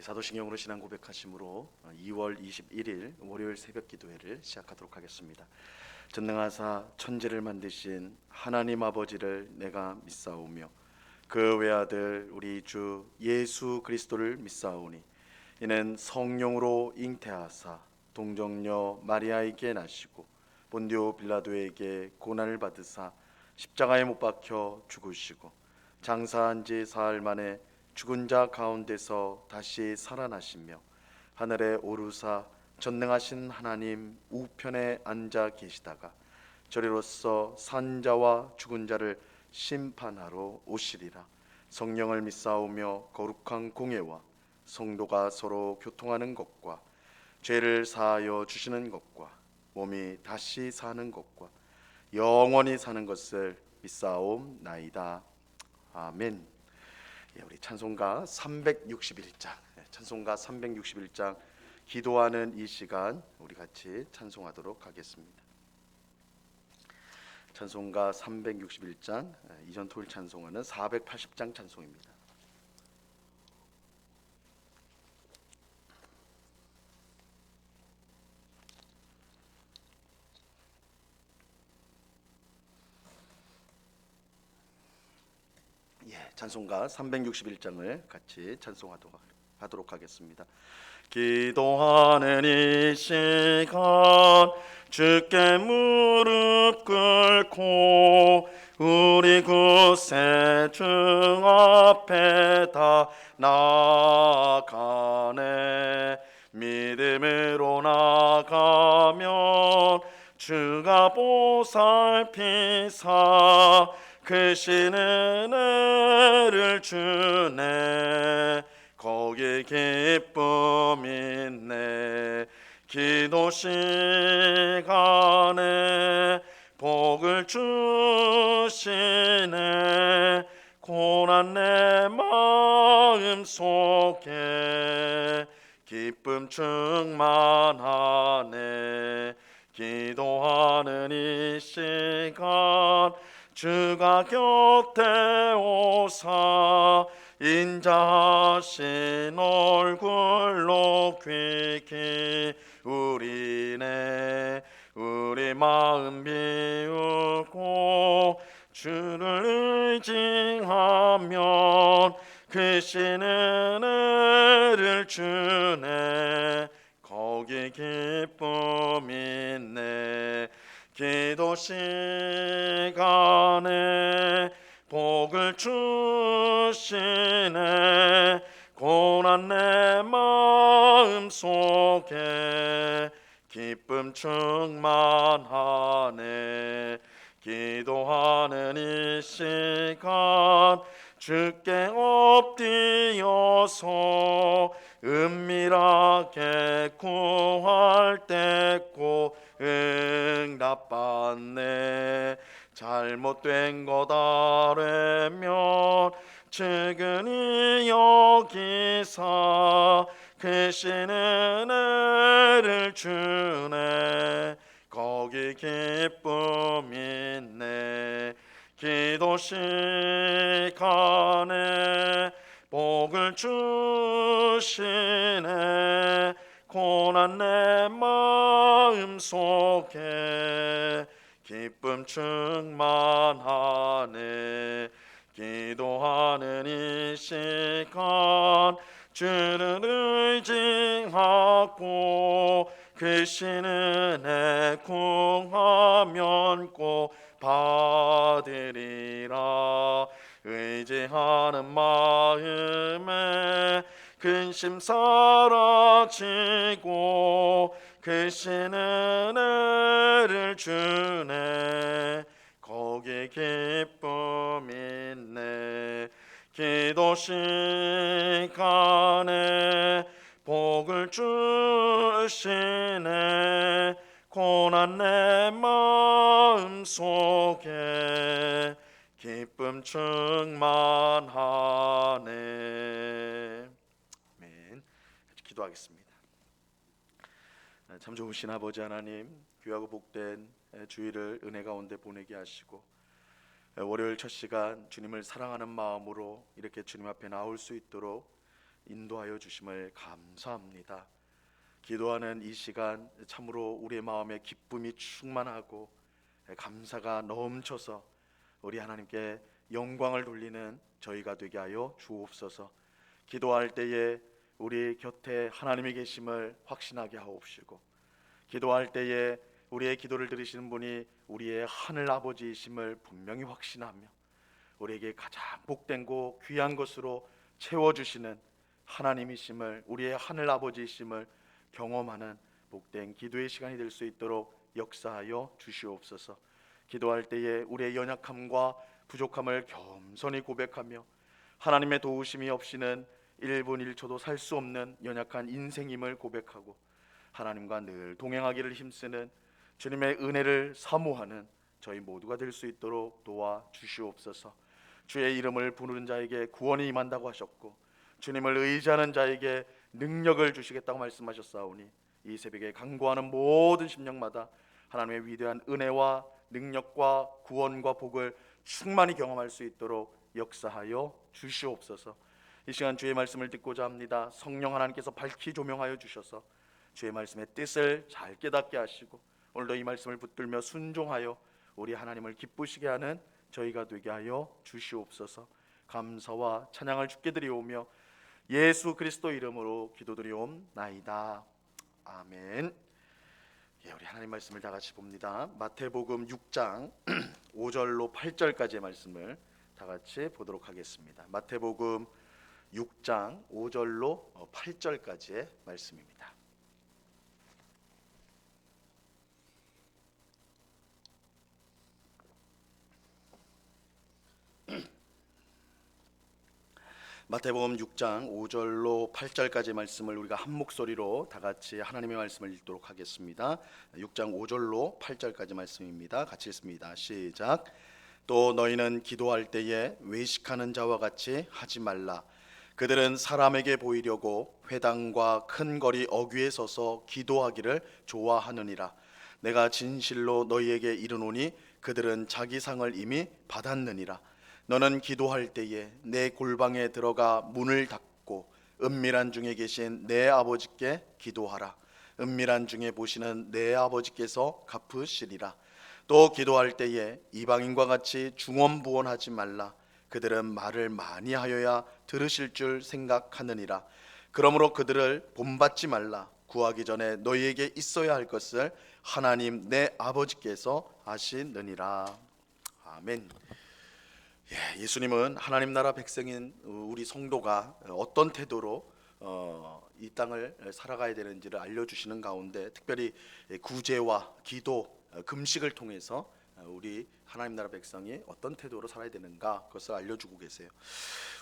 사도신경으로 신앙 고백하심으로 2월 21일 월요일 새벽 기도회를 시작하도록 하겠습니다. 전능하사 천지를 만드신 하나님 아버지를 내가 믿사오며 그 외아들 우리 주 예수 그리스도를 믿사오니 이는 성령으로 잉태하사 동정녀 마리아에게 나시고 본디오 빌라도에게 고난을 받으사 십자가에 못 박혀 죽으시고 장사한 지 사흘 만에 죽은 자 가운데서 다시 살아나시며 하늘에 오르사 전능하신 하나님 우편에 앉아 계시다가 저리로서 산자와 죽은 자를 심판하러 오시리라. 성령을 믿사오며 거룩한 공예와 성도가 서로 교통하는 것과 죄를 사하여 주시는 것과 몸이 다시 사는 것과 영원히 사는 것을 믿사옵나이다. 아멘. 우리 찬송가 361장, 찬송가 361장 기도하는 이 시간 우리 같이 찬송하도록 하겠습니다. 찬송가 361장 이전 토요일 찬송가는 480장 찬송입니다. 찬송가 361장을 같이 찬송하도록 하겠습니다. 기도하는 이 시간 주께 무릎 꿇고 우리 구세주 앞에 다 나아가네. 믿음으로 나가면 주가 보살피사 크신 은혜를 주네. 거기 기쁨 있네. 기도 시간에 복을 주시네. 고난 내 마음 속에 기쁨 충만하네. 기도하는 이 시간 주가 곁에 오사 인자하신 얼굴로 귀 기울이네. 우리 마음 비우고 주를 의지하면 크신 은혜를 주네. 거기 기쁨 있네. 기도 시간에 복을 주시네. 고난 내 마음 속에 기쁨 충만하네. 기도하는 이 시간 주께 엎드려서 은밀하게 구할 때 꼭 응답받네. 잘못된 것 아뢰면 측은히 여기사 크신 은혜를 주네. 거기 기쁨 있네. 기도 시간에 복을 주시네. 고난 내 마음 속에 기쁨 충만하네. 기도하는 이 시간 주를 의지하고 크신 은혜 구하면 꼭 받으리라. 의지하는 마음에 근심 사라지고 크신 은혜를 주네. 거기 기쁨 있네. 기도 시간에 복을 주시네. 고난 내 마음 속에 기쁨 충만하네. 아멘. 기도하겠습니다. 참 좋으신 아버지 하나님, 귀하고 복된 주일을 은혜 가운데 보내게 하시고 월요일 첫 시간 주님을 사랑하는 마음으로 이렇게 주님 앞에 나올 수 있도록 인도하여 주심을 감사합니다. 기도하는 이 시간 참으로 우리의 마음에 기쁨이 충만하고 감사가 넘쳐서 우리 하나님께 영광을 돌리는 저희가 되게 하여 주옵소서. 기도할 때에 우리 곁에 하나님이 계심을 확신하게 하옵시고, 기도할 때에 우리의 기도를 들으시는 분이 우리의 하늘 아버지이심을 분명히 확신하며 우리에게 가장 복된고 귀한 것으로 채워주시는 하나님이심을, 우리의 하늘 아버지이심을 경험하는 복된 기도의 시간이 될 수 있도록 역사하여 주시옵소서. 기도할 때에 우리의 연약함과 부족함을 겸손히 고백하며 하나님의 도우심이 없이는 1분 1초도 살 수 없는 연약한 인생임을 고백하고 하나님과 늘 동행하기를 힘쓰는 주님의 은혜를 사모하는 저희 모두가 될 수 있도록 도와주시옵소서. 주의 이름을 부르는 자에게 구원이 임한다고 하셨고 주님을 의지하는 자에게 능력을 주시겠다고 말씀하셨사오니 이 새벽에 간구하는 모든 심령마다 하나님의 위대한 은혜와 능력과 구원과 복을 충만히 경험할 수 있도록 역사하여 주시옵소서. 이 시간 주의 말씀을 듣고자 합니다. 성령 하나님께서 밝히 조명하여 주셔서 주의 말씀의 뜻을 잘 깨닫게 하시고 오늘도 이 말씀을 붙들며 순종하여 우리 하나님을 기쁘시게 하는 저희가 되게 하여 주시옵소서. 감사와 찬양을 주께 드리오며 예수 그리스도 이름으로 기도드리옵나이다. 아멘. 우리 하나님 말씀을 다 같이 봅니다. 마태복음 6장 5절로 8절까지의 말씀을 다 같이 보도록 하겠습니다. 마태복음 6장 5절로 8절까지의 말씀입니다. 마태복음 6장 5절로 8절까지의 말씀을 우리가 한 목소리로 다 같이 하나님의 말씀을 읽도록 하겠습니다. 6장 5절로 8절까지 말씀입니다. 같이 읽습니다. 시작. 또 너희는 기도할 때에 외식하는 자와 같이 하지 말라. 그들은 사람에게 보이려고 회당과 큰 거리 어귀에 서서 기도하기를 좋아하느니라. 내가 진실로 너희에게 이르노니 그들은 자기 상을 이미 받았느니라. 너는 기도할 때에 내 골방에 들어가 문을 닫고 은밀한 중에 계신 내 아버지께 기도하라. 은밀한 중에 보시는 내 아버지께서 갚으시리라. 또 기도할 때에 이방인과 같이 중언부언하지 말라. 그들은 말을 많이 하여야 들으실 줄 생각하느니라. 그러므로 그들을 본받지 말라. 구하기 전에 너희에게 있어야 할 것을 하나님 내 아버지께서 아시느니라. 아멘. 예수님은 하나님 나라 백성인 우리 성도가 어떤 태도로 이 땅을 살아가야 되는지를 알려주시는 가운데 특별히 구제와 기도, 금식을 통해서 우리 하나님 나라 백성이 어떤 태도로 살아야 되는가 그것을 알려주고 계세요.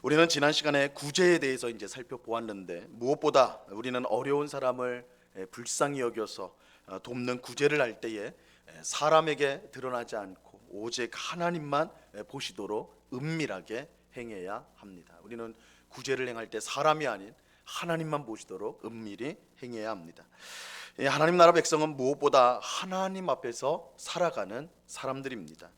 우리는 지난 시간에 구제에 대해서 이제 살펴보았는데 무엇보다 우리는 어려운 사람을 불쌍히 여겨서 돕는 구제를 할 때에 사람에게 드러나지 않고 오직 하나님만 보시도록 은밀하게 행해야 합니다. 우리는 구제를 행할 때 사람이 아닌 하나님만 보시도록 은밀히 행해야 합니다. 하나님 나라 백성은 무엇보다 하나님 앞에서 살아가는 사람들입니다.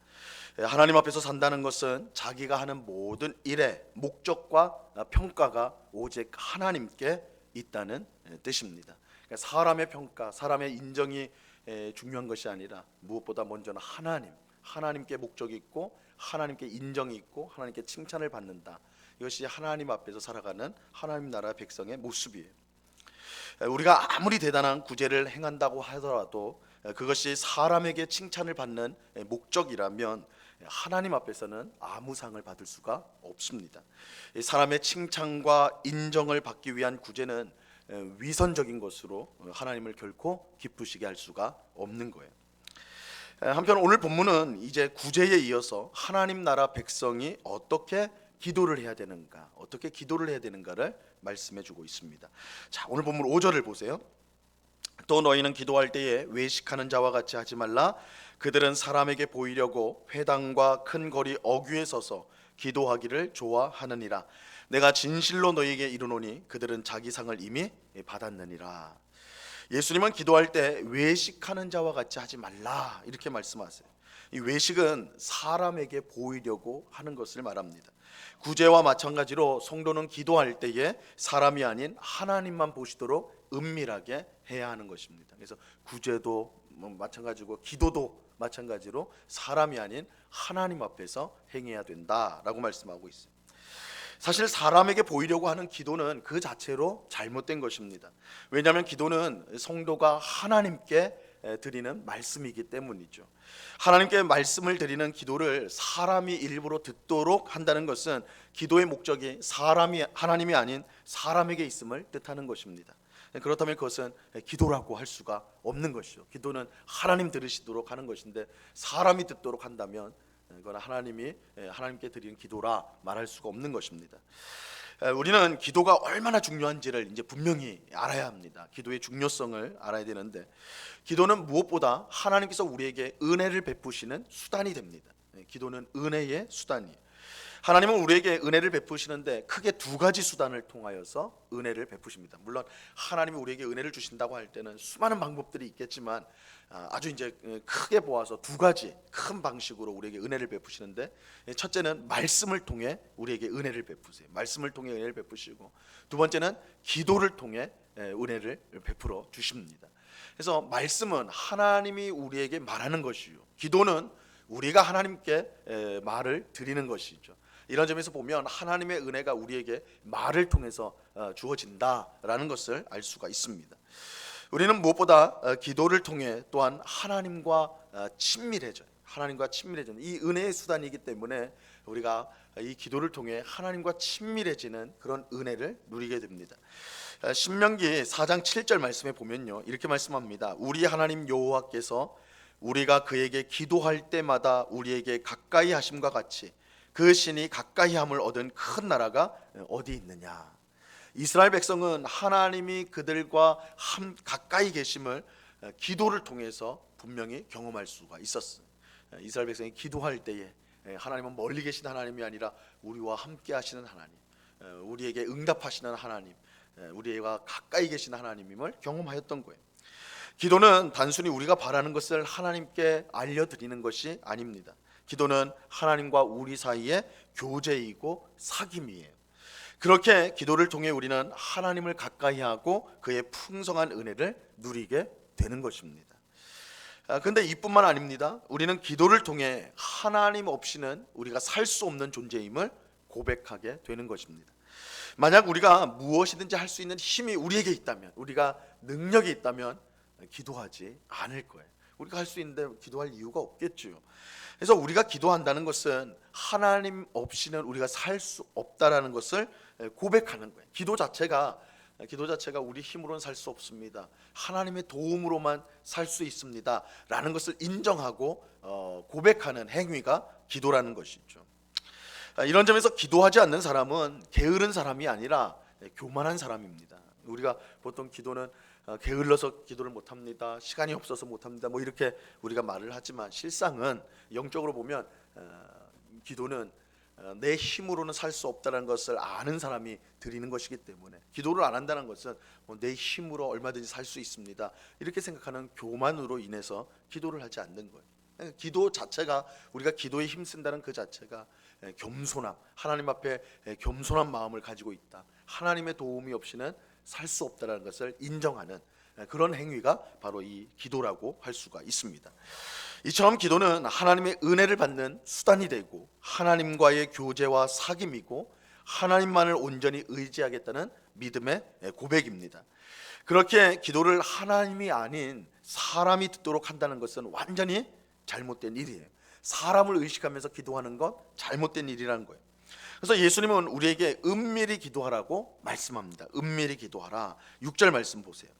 하나님 앞에서 산다는 것은 자기가 하는 모든 일의 목적과 평가가 오직 하나님께 있다는 뜻입니다. 그러니까 사람의 평가, 사람의 인정이 중요한 것이 아니라 무엇보다 먼저는 하나님께 목적이 있고 하나님께 인정이 있고 하나님께 칭찬을 받는다. 이것이 하나님 앞에서 살아가는 하나님 나라 백성의 모습이에요. 우리가 아무리 대단한 구제를 행한다고 하더라도 그것이 사람에게 칭찬을 받는 목적이라면 하나님 앞에서는 아무 상을 받을 수가 없습니다. 사람의 칭찬과 인정을 받기 위한 구제는 위선적인 것으로 하나님을 결코 기쁘시게 할 수가 없는 거예요. 한편 오늘 본문은 이제 구제에 이어서 하나님 나라 백성이 어떻게 기도를 해야 되는가, 어떻게 기도를 해야 되는가를 말씀해 주고 있습니다. 자, 오늘 본문 5절을 보세요. 또 너희는 기도할 때에 외식하는 자와 같이 하지 말라. 그들은 사람에게 보이려고 회당과 큰 거리 어귀에 서서 기도하기를 좋아하느니라. 내가 진실로 너희에게 이르노니 그들은 자기 상을 이미 받았느니라. 예수님은 기도할 때 외식하는 자와 같이 하지 말라 이렇게 말씀하세요. 이 외식은 사람에게 보이려고 하는 것을 말합니다. 구제와 마찬가지로 성도는 기도할 때에 사람이 아닌 하나님만 보시도록 은밀하게 해야 하는 것입니다. 그래서 구제도 마찬가지고 기도도 마찬가지로 사람이 아닌 하나님 앞에서 행해야 된다라고 말씀하고 있어요. 사실 사람에게 보이려고 하는 기도는 그 자체로 잘못된 것입니다. 왜냐하면 기도는 성도가 하나님께 드리는 말씀이기 때문이죠. 하나님께 말씀을 드리는 기도를 사람이 일부러 듣도록 한다는 것은 기도의 목적이 하나님이 아닌 사람에게 있음을 뜻하는 것입니다. 그렇다면 그것은 기도라고 할 수가 없는 것이죠. 기도는 하나님 들으시도록 하는 것인데 사람이 듣도록 한다면 그건 하나님께 드리는 기도라 말할 수가 없는 것입니다. 우리는 기도가 얼마나 중요한지를 이제 분명히 알아야 합니다. 기도의 중요성을 알아야 되는데, 기도는 무엇보다 하나님께서 우리에게 은혜를 베푸시는 수단이 됩니다. 기도는 은혜의 수단이에요. 하나님은 우리에게 은혜를 베푸시는데 크게 두 가지 수단을 통하여서 은혜를 베푸십니다. 물론 하나님이 우리에게 은혜를 주신다고 할 때는 수많은 방법들이 있겠지만 아주 이제 크게 보아서 두 가지 큰 방식으로 우리에게 은혜를 베푸시는데, 첫째는 말씀을 통해 우리에게 은혜를 베푸세요. 말씀을 통해 은혜를 베푸시고, 두 번째는 기도를 통해 은혜를 베풀어 주십니다. 그래서 말씀은 하나님이 우리에게 말하는 것이요, 기도는 우리가 하나님께 말을 드리는 것이죠. 이런 점에서 보면 하나님의 은혜가 우리에게 말을 통해서 주어진다라는 것을 알 수가 있습니다. 우리는 무엇보다 기도를 통해 또한 하나님과 친밀해져요. 하나님과 친밀해지는 이 은혜의 수단이기 때문에 우리가 이 기도를 통해 하나님과 친밀해지는 그런 은혜를 누리게 됩니다. 신명기 4장 7절 말씀에 보면요, 이렇게 말씀합니다. 우리 하나님 여호와께서 우리가 그에게 기도할 때마다 우리에게 가까이 하심과 같이 그 신이 가까이함을 얻은 큰 나라가 어디 있느냐. 이스라엘 백성은 하나님이 그들과 가까이 계심을 기도를 통해서 분명히 경험할 수가 있었어요. 이스라엘 백성이 기도할 때에 하나님은 멀리 계신 하나님이 아니라 우리와 함께 하시는 하나님, 우리에게 응답하시는 하나님, 우리와 가까이 계신 하나님임을 경험하였던 거예요. 기도는 단순히 우리가 바라는 것을 하나님께 알려드리는 것이 아닙니다. 기도는 하나님과 우리 사이의 교제이고 사귐이에요. 그렇게 기도를 통해 우리는 하나님을 가까이 하고 그의 풍성한 은혜를 누리게 되는 것입니다. 그런데 이뿐만 아닙니다. 우리는 기도를 통해 하나님 없이는 우리가 살 수 없는 존재임을 고백하게 되는 것입니다. 만약 우리가 무엇이든지 할 수 있는 힘이 우리에게 있다면, 우리가 능력이 있다면 기도하지 않을 거예요. 우리가 할 수 있는데 기도할 이유가 없겠죠. 그래서 우리가 기도한다는 것은 하나님 없이는 우리가 살 수 없다라는 것을 고백하는 거예요. 기도 자체가 우리 힘으로는 살 수 없습니다, 하나님의 도움으로만 살 수 있습니다 라는 것을 인정하고 고백하는 행위가 기도라는 것이죠. 이런 점에서 기도하지 않는 사람은 게으른 사람이 아니라 교만한 사람입니다. 우리가 보통 기도는 게을러서 기도를 못합니다, 시간이 없어서 못합니다, 뭐 이렇게 우리가 말을 하지만, 실상은 영적으로 보면 기도는 내 힘으로는 살 수 없다는 것을 아는 사람이 드리는 것이기 때문에, 기도를 안 한다는 것은 내 힘으로 얼마든지 살 수 있습니다 이렇게 생각하는 교만으로 인해서 기도를 하지 않는 거예요. 기도 자체가, 우리가 기도에 힘쓴다는 그 자체가 겸손함, 하나님 앞에 겸손한 마음을 가지고 있다, 하나님의 도움이 없이는 살 수 없다는 것을 인정하는 그런 행위가 바로 이 기도라고 할 수가 있습니다. 이처럼 기도는 하나님의 은혜를 받는 수단이 되고 하나님과의 교제와 사귐이고 하나님만을 온전히 의지하겠다는 믿음의 고백입니다. 그렇게 기도를 하나님이 아닌 사람이 듣도록 한다는 것은 완전히 잘못된 일이에요. 사람을 의식하면서 기도하는 건 잘못된 일이라는 거예요. 그래서 예수님은 우리에게 은밀히 기도하라고 말씀합니다. 은밀히 기도하라. 6절 말씀 보세요.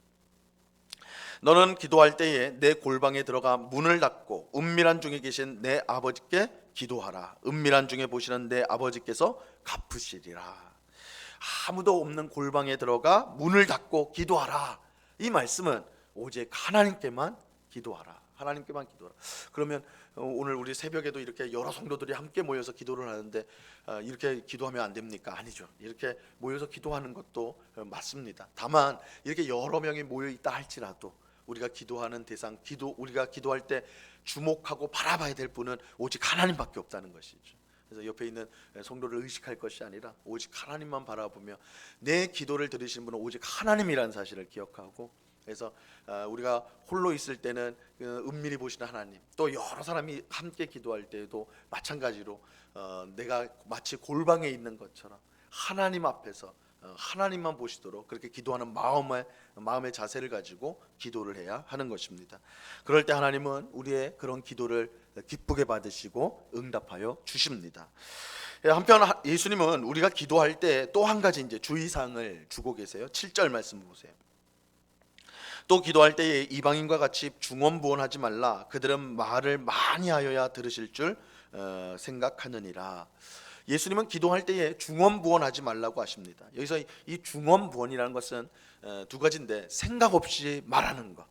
너는 기도할 때에 내 골방에 들어가 문을 닫고 은밀한 중에 계신 내 아버지께 기도하라. 은밀한 중에 보시는 내 아버지께서 갚으시리라. 아무도 없는 골방에 들어가 문을 닫고 기도하라. 이 말씀은 오직 하나님께만 기도하라. 하나님께만 기도하라. 그러면 오늘 우리 새벽에도 이렇게 여러 성도들이 함께 모여서 기도를 하는데 이렇게 기도하면 안 됩니까? 아니죠. 이렇게 모여서 기도하는 것도 맞습니다. 다만 이렇게 여러 명이 모여 있다 할지라도 우리가 기도하는 대상, 우리가 기도할 때 주목하고 바라봐야 될 분은 오직 하나님밖에 없다는 것이죠. 그래서 옆에 있는 성도를 의식할 것이 아니라 오직 하나님만 바라보며 내 기도를 들으시는 분은 오직 하나님이라는 사실을 기억하고, 그래서 우리가 홀로 있을 때는 은밀히 보시는 하나님, 또 여러 사람이 함께 기도할 때에도 마찬가지로 내가 마치 골방에 있는 것처럼 하나님 앞에서 하나님만 보시도록 그렇게 기도하는 마음의 자세를 가지고 기도를 해야 하는 것입니다. 그럴 때 하나님은 우리의 그런 기도를 기쁘게 받으시고 응답하여 주십니다. 한편 예수님은 우리가 기도할 때 또 한 가지 이제 주의사항을 주고 계세요. 7절 말씀 보세요. 또 기도할 때에 이방인과 같이 중언부언하지 말라. 그들은 말을 많이 하여야 들으실 줄 생각하느니라. 예수님은 기도할 때에 중언부언하지 말라고 하십니다. 여기서 이 중언부언이라는 것은 두 가지인데, 생각 없이 말하는 것,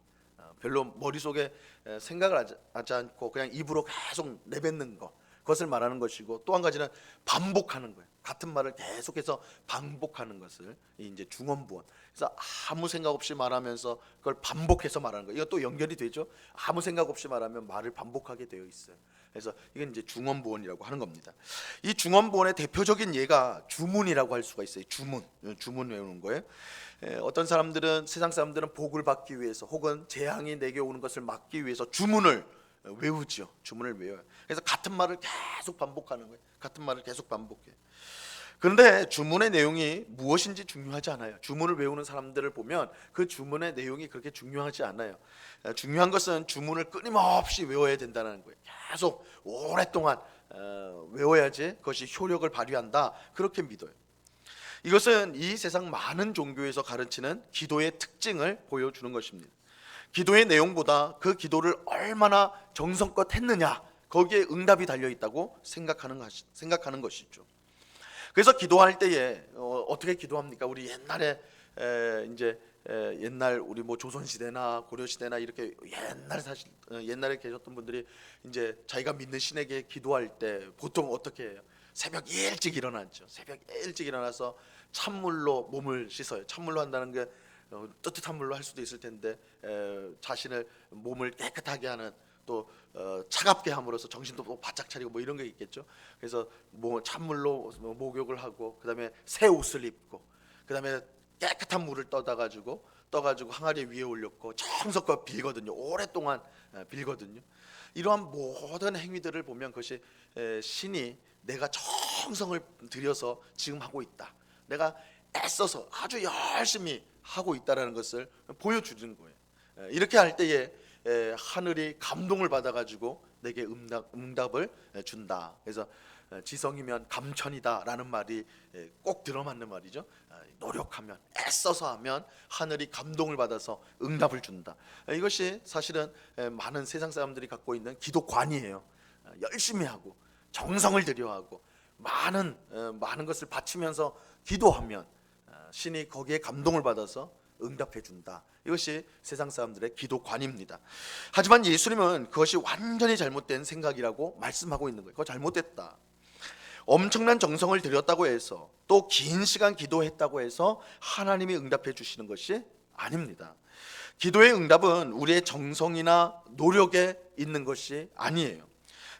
별로 머릿속에 생각을 하지 않고 그냥 입으로 계속 내뱉는 것, 그것을 말하는 것이고, 또 한 가지는 반복하는 거예요. 같은 말을 계속해서 반복하는 것을 이제 중언부언. 그래서 아무 생각 없이 말하면서 그걸 반복해서 말하는 거예요. 이것도 연결이 되죠. 아무 생각 없이 말하면 말을 반복하게 되어 있어요. 그래서 이건 이제 중언부언이라고 하는 겁니다. 이 중언부언의 대표적인 예가 주문이라고 할 수가 있어요. 주문 외우는 거예요. 어떤 사람들은, 세상 사람들은 복을 받기 위해서 혹은 재앙이 내게 오는 것을 막기 위해서 주문을 외우죠. 주문을 외워요. 그래서 같은 말을 계속 반복하는 거예요. 같은 말을 계속 반복해. 그런데 주문의 내용이 무엇인지 중요하지 않아요. 주문을 외우는 사람들을 보면 그 주문의 내용이 그렇게 중요하지 않아요. 중요한 것은 주문을 끊임없이 외워야 된다는 거예요. 계속 오랫동안 외워야지 그것이 효력을 발휘한다, 그렇게 믿어요. 이것은 이 세상 많은 종교에서 가르치는 기도의 특징을 보여주는 것입니다. 기도의 내용보다 그 기도를 얼마나 정성껏 했느냐, 거기에 응답이 달려있다고 생각하는 것이죠. 그래서 기도할 때에 어떻게 기도합니까? 우리 옛날에 옛날 우리 뭐 조선 시대나 고려 시대나 이렇게 옛날에 계셨던 분들이 이제 자기가 믿는 신에게 기도할 때 보통 어떻게 해요? 새벽 일찍 일어나죠. 새벽 일찍 일어나서 찬물로 몸을 씻어요. 찬물로 한다는 게 뜨뜻한 물로 할 수도 있을 텐데, 자신을 몸을 깨끗하게 하는, 또 차갑게 함으로써 정신도 또 바짝 차리고 뭐 이런 게 있겠죠. 그래서 찬물로 목욕을 하고, 그다음에 새 옷을 입고, 그다음에 깨끗한 물을 떠가지고 항아리 위에 올렸고 정성껏 빌거든요. 오랫동안 빌거든요. 이러한 모든 행위들을 보면 그것이 신이 내가 정성을 들여서 지금 하고 있다, 내가 애써서 아주 열심히 하고 있다라는 것을 보여주는 거예요. 이렇게 할 때에 하늘이 감동을 받아가지고 내게 응답을 준다. 그래서 지성이면 감천이다라는 말이 꼭 들어맞는 말이죠. 노력하면, 애써서 하면 하늘이 감동을 받아서 응답을 준다. 이것이 사실은 많은 세상 사람들이 갖고 있는 기도관이에요. 열심히 하고 정성을 들여하고 많은 것을 바치면서 기도하면 신이 거기에 감동을 받아서 응답해 준다. 이것이 세상 사람들의 기도관입니다. 하지만 예수님은 그것이 완전히 잘못된 생각이라고 말씀하고 있는 거예요. 그거 잘못됐다. 엄청난 정성을 들였다고 해서, 또 긴 시간 기도했다고 해서 하나님이 응답해 주시는 것이 아닙니다. 기도의 응답은 우리의 정성이나 노력에 있는 것이 아니에요.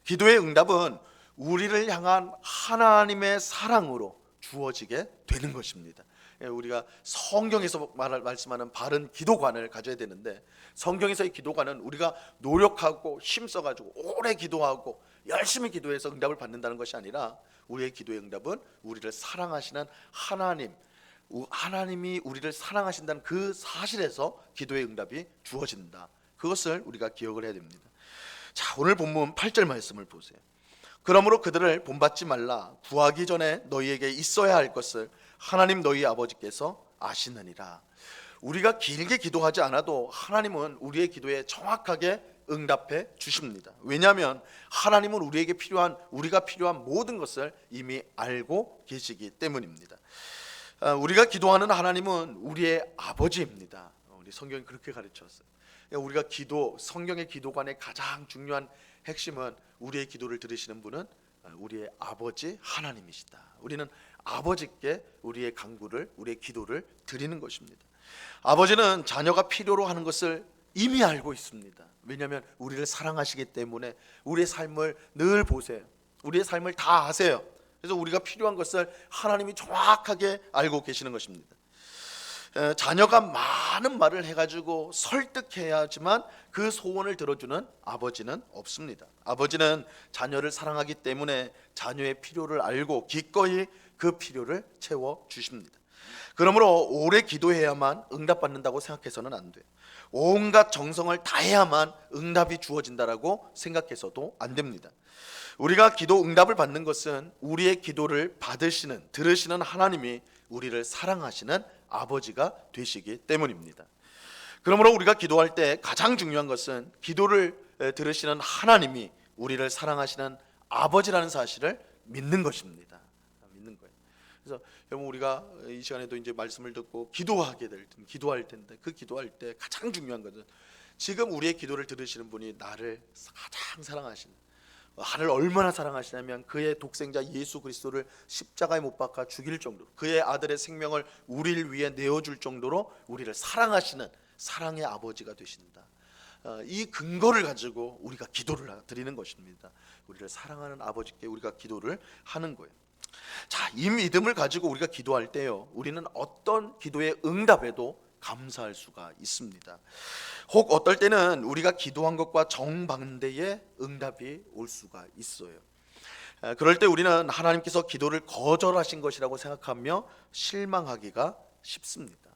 기도의 응답은 우리를 향한 하나님의 사랑으로 주어지게 되는 것입니다. 우리가 성경에서 말씀하는 바른 기도관을 가져야 되는데, 성경에서의 기도관은 우리가 노력하고 힘써가지고 오래 기도하고 열심히 기도해서 응답을 받는다는 것이 아니라, 우리의 기도의 응답은 우리를 사랑하시는 하나님이 우리를 사랑하신다는 그 사실에서 기도의 응답이 주어진다. 그것을 우리가 기억을 해야 됩니다. 자, 오늘 본문 8절 말씀을 보세요. 그러므로 그들을 본받지 말라. 구하기 전에 너희에게 있어야 할 것을 하나님 너희 아버지께서 아시느니라. 우리가 길게 기도하지 않아도 하나님은 우리의 기도에 정확하게 응답해 주십니다. 왜냐하면 하나님은 우리가 필요한 모든 것을 이미 알고 계시기 때문입니다. 우리가 기도하는 하나님은 우리의 아버지입니다. 우리 성경이 그렇게 가르쳤어요. 우리가 성경의 기도관의 가장 중요한 핵심은, 우리의 기도를 들으시는 분은 우리의 아버지 하나님이시다. 우리는 아버지께 우리의 간구를, 우리의 기도를 드리는 것입니다. 아버지는 자녀가 필요로 하는 것을 이미 알고 있습니다. 왜냐하면 우리를 사랑하시기 때문에 우리의 삶을 늘 보세요. 우리의 삶을 다 아세요. 그래서 우리가 필요한 것을 하나님이 정확하게 알고 계시는 것입니다. 자녀가 많은 말을 해가지고 설득해야지만 그 소원을 들어주는 아버지는 없습니다. 아버지는 자녀를 사랑하기 때문에 자녀의 필요를 알고 기꺼이 그 필요를 채워주십니다. 그러므로 오래 기도해야만 응답받는다고 생각해서는 안 돼요. 온갖 정성을 다해야만 응답이 주어진다라고 생각해서도 안 됩니다. 우리가 기도 응답을 받는 것은 우리의 기도를 받으시는, 들으시는 하나님이 우리를 사랑하시는 아버지가 되시기 때문입니다. 그러므로 우리가 기도할 때 가장 중요한 것은 기도를 들으시는 하나님이 우리를 사랑하시는 아버지라는 사실을 믿는 것입니다. 믿는 거예요. 그래서 여러분, 우리가 이 시간에도 이제 말씀을 듣고 기도할 텐데 그 기도할 때 가장 중요한 것은 지금 우리의 기도를 들으시는 분이 나를 가장 사랑하시는, 하늘 얼마나 사랑하시냐면 그의 독생자 예수 그리스도를 십자가에 못 박아 죽일 정도로, 그의 아들의 생명을 우리를 위해 내어줄 정도로 우리를 사랑하시는 사랑의 아버지가 되신다. 이 근거를 가지고 우리가 기도를 드리는 것입니다. 우리를 사랑하는 아버지께 우리가 기도를 하는 거예요. 자, 이 믿음을 가지고 우리가 기도할 때요, 우리는 어떤 기도의 응답에도 감사할 수가 있습니다. 혹 어떨 때는 우리가 기도한 것과 정반대의 응답이 올 수가 있어요. 그럴 때 우리는 하나님께서 기도를 거절하신 것이라고 생각하며 실망하기가 쉽습니다.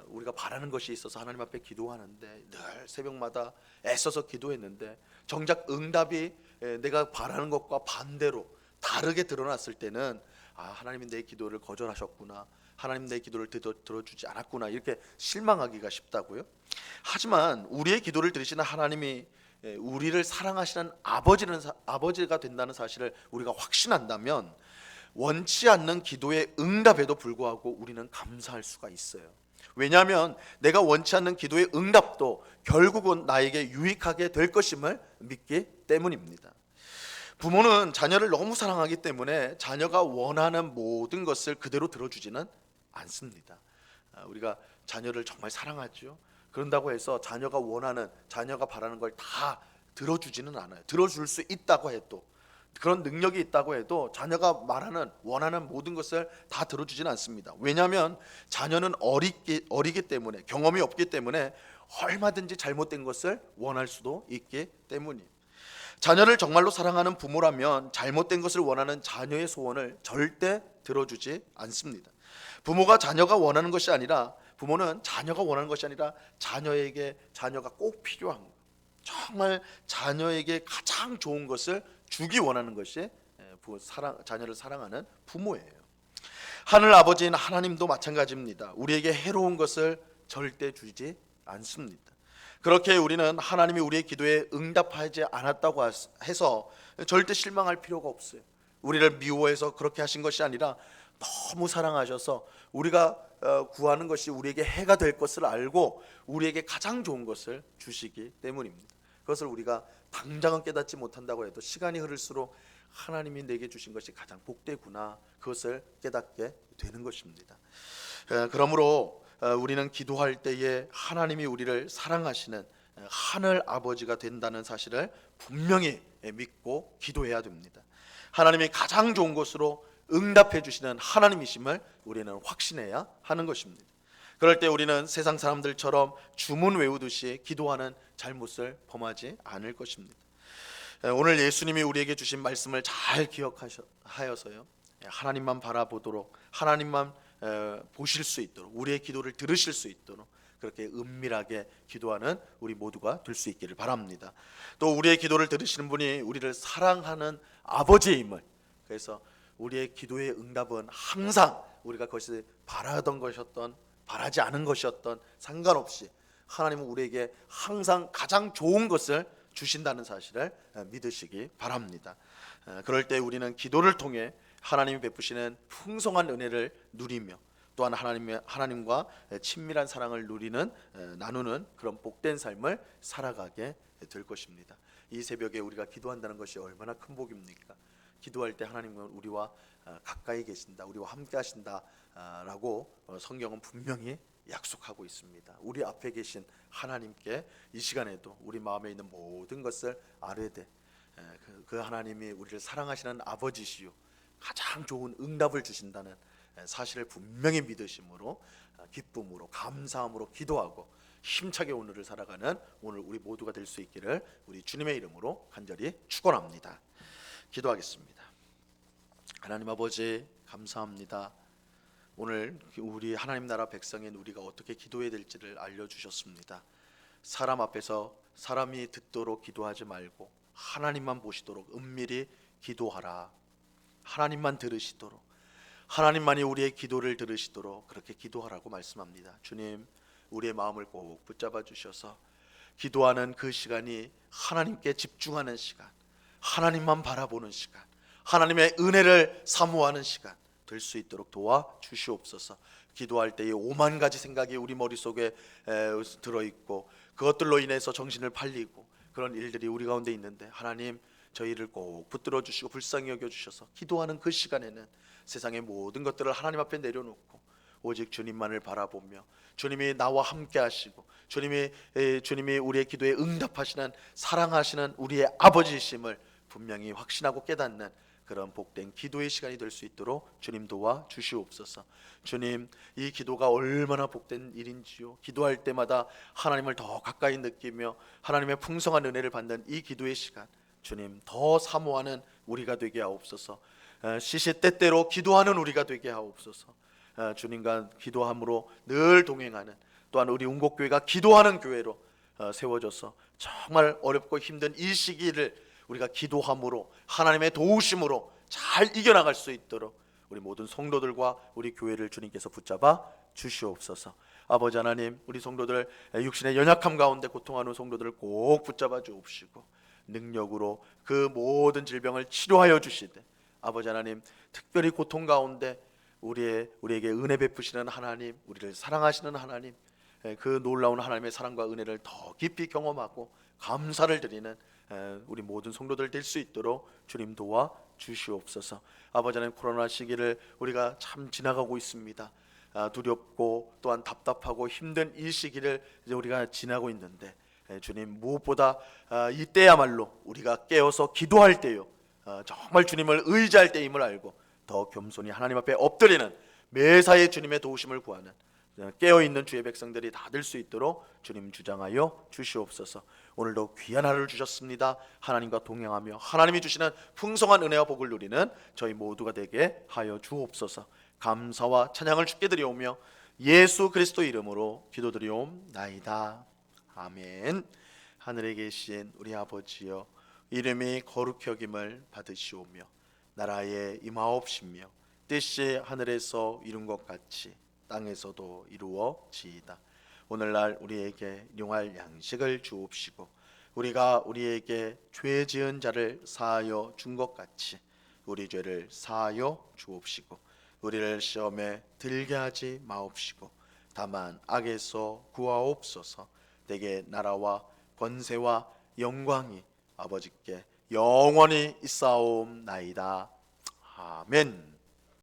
우리가 바라는 것이 있어서 하나님 앞에 기도하는데, 늘 새벽마다 애써서 기도했는데 정작 응답이 내가 바라는 것과 반대로 다르게 드러났을 때는 하나님이 내 기도를 거절하셨구나, 하나님 내 기도를 들어주지 않았구나, 이렇게 실망하기가 쉽다고요. 하지만 우리의 기도를 들으시는 하나님이 우리를 사랑하시는 아버지가 된다는 사실을 우리가 확신한다면 원치 않는 기도의 응답에도 불구하고 우리는 감사할 수가 있어요. 왜냐하면 내가 원치 않는 기도의 응답도 결국은 나에게 유익하게 될 것임을 믿기 때문입니다. 부모는 자녀를 너무 사랑하기 때문에 자녀가 원하는 모든 것을 그대로 들어주지는 않습니다. 우리가 자녀를 정말 사랑하죠. 그런다고 해서 자녀가 바라는 걸 다 들어주지는 않아요. 들어줄 수 있다고 해도, 그런 능력이 있다고 해도 자녀가 원하는 모든 것을 다 들어주지는 않습니다. 왜냐하면 자녀는 어리기 때문에, 경험이 없기 때문에 얼마든지 잘못된 것을 원할 수도 있기 때문이에요. 자녀를 정말로 사랑하는 부모라면 잘못된 것을 원하는 자녀의 소원을 절대 들어주지 않습니다. 부모는 자녀가 원하는 것이 아니라 자녀가 꼭 필요한 것, 정말 자녀에게 가장 좋은 것을 주기 원하는 것이 자녀를 사랑하는 부모예요. 하늘 아버지인 하나님도 마찬가지입니다. 우리에게 해로운 것을 절대 주지 않습니다. 그렇게 우리는 하나님이 우리의 기도에 응답하지 않았다고 해서 절대 실망할 필요가 없어요. 우리를 미워해서 그렇게 하신 것이 아니라 너무 사랑하셔서 우리가 구하는 것이 우리에게 해가 될 것을 알고 우리에게 가장 좋은 것을 주시기 때문입니다. 그것을 우리가 당장은 깨닫지 못한다고 해도 시간이 흐를수록 하나님이 내게 주신 것이 가장 복되구나, 그것을 깨닫게 되는 것입니다. 그러므로 우리는 기도할 때에 하나님이 우리를 사랑하시는 하늘 아버지가 된다는 사실을 분명히 믿고 기도해야 됩니다. 하나님이 가장 좋은 것으로 응답해 주시는 하나님이심을 우리는 확신해야 하는 것입니다. 그럴 때 우리는 세상 사람들처럼 주문 외우듯이 기도하는 잘못을 범하지 않을 것입니다. 오늘 예수님이 우리에게 주신 말씀을 잘 기억하여서요, 하나님만 바라보도록, 하나님만 보실 수 있도록, 우리의 기도를 들으실 수 있도록 그렇게 은밀하게 기도하는 우리 모두가 될 수 있기를 바랍니다. 또 우리의 기도를 들으시는 분이 우리를 사랑하는 아버지임을, 그래서 우리의 기도의 응답은 항상 우리가 그것이 바라던 것이었던 바라지 않은 것이었던 상관없이 하나님은 우리에게 항상 가장 좋은 것을 주신다는 사실을 믿으시기 바랍니다. 그럴 때 우리는 기도를 통해 하나님이 베푸시는 풍성한 은혜를 누리며 또한 하나님과 친밀한 사랑을 나누는 그런 복된 삶을 살아가게 될 것입니다. 이 새벽에 우리가 기도한다는 것이 얼마나 큰 복입니까? 기도할 때 하나님은 우리와 가까이 계신다, 우리와 함께 하신다 라고 성경은 분명히 약속하고 있습니다. 우리 앞에 계신 하나님께 이 시간에도 우리 마음에 있는 모든 것을 아뢰되 그 하나님이 우리를 사랑하시는 아버지시요 가장 좋은 응답을 주신다는 사실을 분명히 믿으심으로 기쁨으로 감사함으로 기도하고 힘차게 오늘을 살아가는 오늘 우리 모두가 될 수 있기를 우리 주님의 이름으로 간절히 축원합니다. 기도하겠습니다. 하나님 아버지 감사합니다. 오늘 우리 하나님 나라 백성인 우리가 어떻게 기도해야 될지를 알려주셨습니다. 사람 앞에서 사람이 듣도록 기도하지 말고 하나님만 보시도록 은밀히 기도하라. 하나님만 들으시도록, 하나님만이 우리의 기도를 들으시도록 그렇게 기도하라고 말씀합니다. 주님, 우리의 마음을 꼭 붙잡아 주셔서 기도하는 그 시간이 하나님께 집중하는 시간, 하나님만 바라보는 시간, 하나님의 은혜를 사모하는 시간 될 수 있도록 도와 주시옵소서. 기도할 때에 5만 가지 생각이 우리 머릿속에 들어있고 그것들로 인해서 정신을 팔리고 그런 일들이 우리 가운데 있는데 하나님 저희를 꼭 붙들어 주시고 불쌍히 여겨 주셔서 기도하는 그 시간에는 세상의 모든 것들을 하나님 앞에 내려놓고 오직 주님만을 바라보며 주님이 나와 함께 하시고 주님이 우리의 기도에 응답하시는 사랑하시는 우리의 아버지이심을 분명히 확신하고 깨닫는 그런 복된 기도의 시간이 될 수 있도록 주님 도와 주시옵소서. 주님, 이 기도가 얼마나 복된 일인지요. 기도할 때마다 하나님을 더 가까이 느끼며 하나님의 풍성한 은혜를 받는 이 기도의 시간, 주님 더 사모하는 우리가 되게 하옵소서. 시시때때로 기도하는 우리가 되게 하옵소서. 주님과 기도함으로 늘 동행하는, 또한 우리 운곡교회가 기도하는 교회로 세워져서 정말 어렵고 힘든 이 시기를 우리가 기도함으로 하나님의 도우심으로 잘 이겨나갈 수 있도록 우리 모든 성도들과 우리 교회를 주님께서 붙잡아 주시옵소서. 아버지 하나님, 우리 성도들 육신의 연약함 가운데 고통하는 성도들을 꼭 붙잡아 주옵시고 능력으로 그 모든 질병을 치료하여 주시되, 아버지 하나님 특별히 고통 가운데 우리에게 은혜 베푸시는 하나님, 우리를 사랑하시는 하나님, 그 놀라운 하나님의 사랑과 은혜를 더 깊이 경험하고 감사를 드리는 우리 모든 성도들 될 수 있도록 주님 도와 주시옵소서. 아버지 하나님, 코로나 시기를 우리가 참 지나가고 있습니다. 두렵고 또한 답답하고 힘든 이 시기를 이제 우리가 지나고 있는데 주님, 무엇보다 이때야말로 우리가 깨어서 기도할 때요, 정말 주님을 의지할 때임을 알고 더 겸손히 하나님 앞에 엎드리는 매사에 주님의 도우심을 구하는 깨어있는 주의 백성들이 다 될 수 있도록 주님 주장하여 주시옵소서. 오늘도 귀한 하루를 주셨습니다. 하나님과 동행하며 하나님이 주시는 풍성한 은혜와 복을 누리는 저희 모두가 되게 하여 주옵소서. 감사와 찬양을 주께 드리오며 예수 그리스도 이름으로 기도드리옵나이다. 아멘. 하늘에 계신 우리 아버지여, 이름이 거룩히 여김을 받으시오며 나라에 임하옵시며 뜻이 하늘에서 이룬 것 같이 땅에서도 이루어지이다. 오늘날 우리에게 일용할 양식을 주옵시고 우리가 우리에게 죄 지은 자를 사하여 준 것 같이 우리 죄를 사하여 주옵시고 우리를 시험에 들게 하지 마옵시고 다만 악에서 구하옵소서. 대개 나라와 권세와 영광이 아버지께 영원히 있사옵나이다. 아멘.